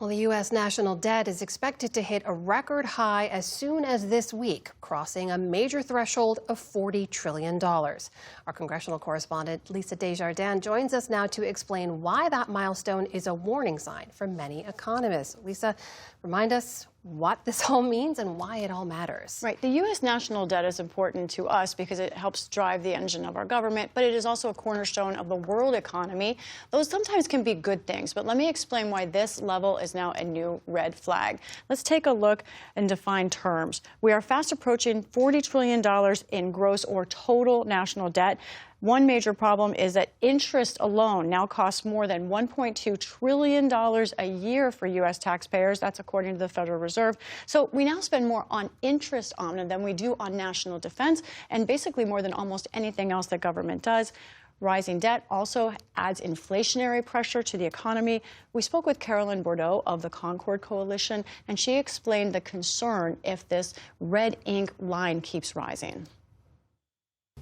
Well, the U.S. national debt is expected to hit a record high as soon as this week, crossing a major threshold of $40 trillion. Our congressional correspondent, Lisa Desjardins, joins us now to explain why that milestone is a warning sign for many economists. Lisa, remind us what this all means and why it all matters. Right. The U.S. national debt is important to us because it helps drive the engine of our government, but it is also a cornerstone of the world economy. Those sometimes can be good things, but let me explain why this level is now a new red flag. Let's take a look and define terms. We are fast approaching $40 trillion in gross or total national debt. One major problem is that interest alone now costs more than $1.2 trillion a year for U.S. taxpayers. That's according to the Federal Reserve. So we now spend more on interest on it than we do on national defense, and basically more than almost anything else that government does. Rising debt also adds inflationary pressure to the economy. We spoke with Carolyn Bordeaux of the Concord Coalition, and she explained the concern if this red ink line keeps rising.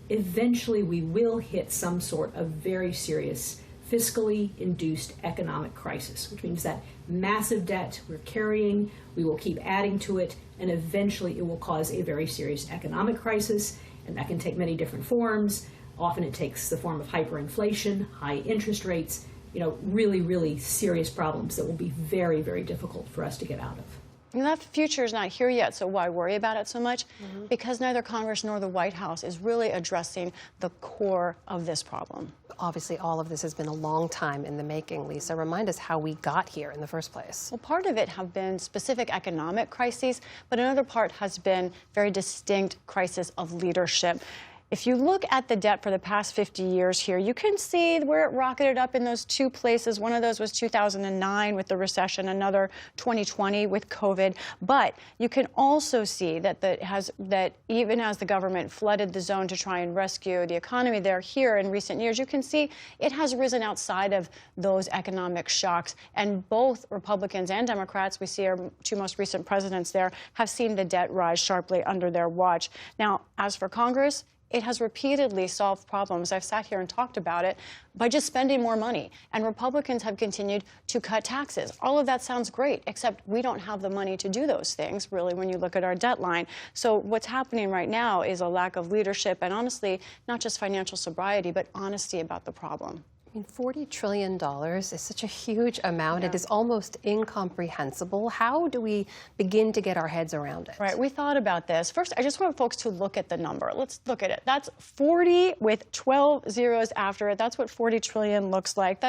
Eventually, we will hit some sort of very serious fiscally induced economic crisis, which means that massive debt we're carrying, we will keep adding to it, and eventually it will cause a very serious economic crisis, and that can take many different forms. Often it takes the form of hyperinflation, high interest rates, really, really serious problems that will be very, very difficult for us to get out of. And that future is not here yet, so why worry about it so much? Because neither Congress nor the White House is really addressing the core of this problem. Obviously, all of this has been a long time in the making. Lisa, remind us how we got here in the first place. Well, part of it have been specific economic crises, but another part has been very distinct crisis of leadership. If you look at the debt for the past 50 years here, you can see where it rocketed up in those two places. One of those was 2009 with the recession, another 2020 with COVID. But you can also see that even as the government flooded the zone to try and rescue the economy there here in recent years, you can see it has risen outside of those economic shocks. And both Republicans and Democrats, we see our two most recent presidents there, have seen the debt rise sharply under their watch. Now, as for Congress, it has repeatedly solved problems. I've sat here and talked about it by just spending more money. And Republicans have continued to cut taxes. All of that sounds great, except we don't have the money to do those things, really, when you look at our debt line. So what's happening right now is a lack of leadership and, honestly, not just financial sobriety, but honesty about the problem. I mean, $40 trillion is such a huge amount. Yeah. It is almost incomprehensible. How do we begin to get our heads around it? Right. We thought about this. First, I just want folks to look at the number. Let's look at it. That's 40 with 12 zeros after it. That's what 40 trillion looks like.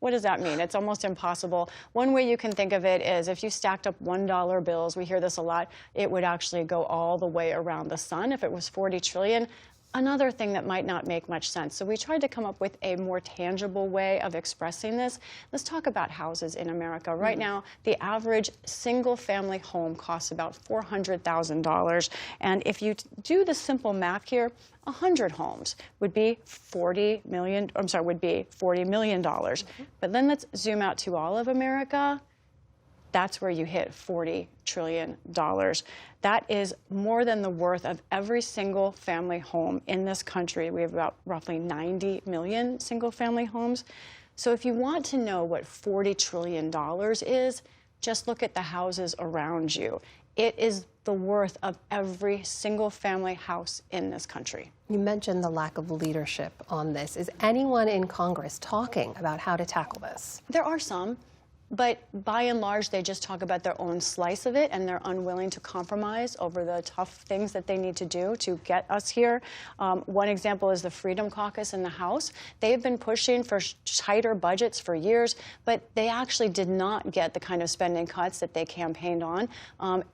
What does that mean? It's almost impossible. One way you can think of it is if you stacked up $1 bills, we hear this a lot, it would actually go all the way around the sun if it was 40 trillion. Another thing that might not make much sense. So we tried to come up with a more tangible way of expressing this. Let's talk about houses in America. Right now, the average single-family home costs about $400,000. And if you do the simple math here, 100 homes would be $40 million. But then let's zoom out to all of America. That's where you hit $40 trillion. That is more than the worth of every single family home in this country. We have about roughly 90 million single family homes. So if you want to know what $40 trillion is, just look at the houses around you. It is the worth of every single family house in this country. You mentioned the lack of leadership on this. Is anyone in Congress talking about how to tackle this? There are some. But by and large, they just talk about their own slice of it, and they're unwilling to compromise over the tough things that they need to do to get us here. One example is the Freedom Caucus in the House. They've been pushing for tighter budgets for years, but they actually did not get the kind of spending cuts that they campaigned on.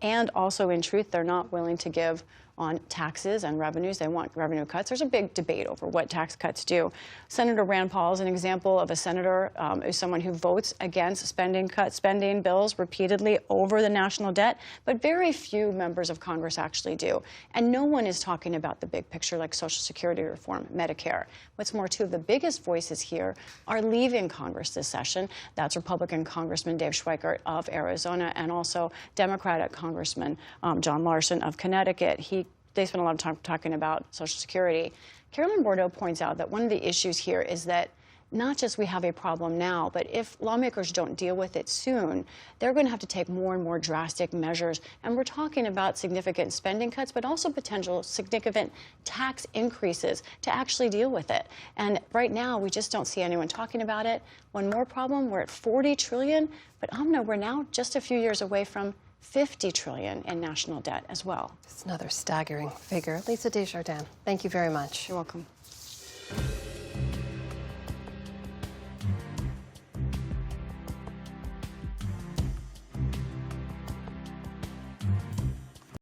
And also, in truth, they're not willing to give on taxes and revenues. They want revenue cuts. There's a big debate over what tax cuts do. Senator Rand Paul is an example of a senator who's someone who votes against spending bills repeatedly over the national debt, but very few members of Congress actually do. And no one is talking about the big picture like Social Security reform, Medicare. What's more, two of the biggest voices here are leaving Congress this session. That's Republican Congressman Dave Schweikert of Arizona and also Democratic Congressman John Larson of Connecticut. They spent a lot of time talking about Social Security. Carolyn Bordeaux points out that one of the issues here is that not just we have a problem now, but if lawmakers don't deal with it soon, they're going to have to take more and more drastic measures. And we're talking about significant spending cuts, but also potential significant tax increases to actually deal with it. And right now, we just don't see anyone talking about it. One more problem, we're at $40 trillion, but we're now just a few years away from $50 trillion in national debt as well. It's another staggering figure. Lisa Desjardins, thank you very much. You're welcome.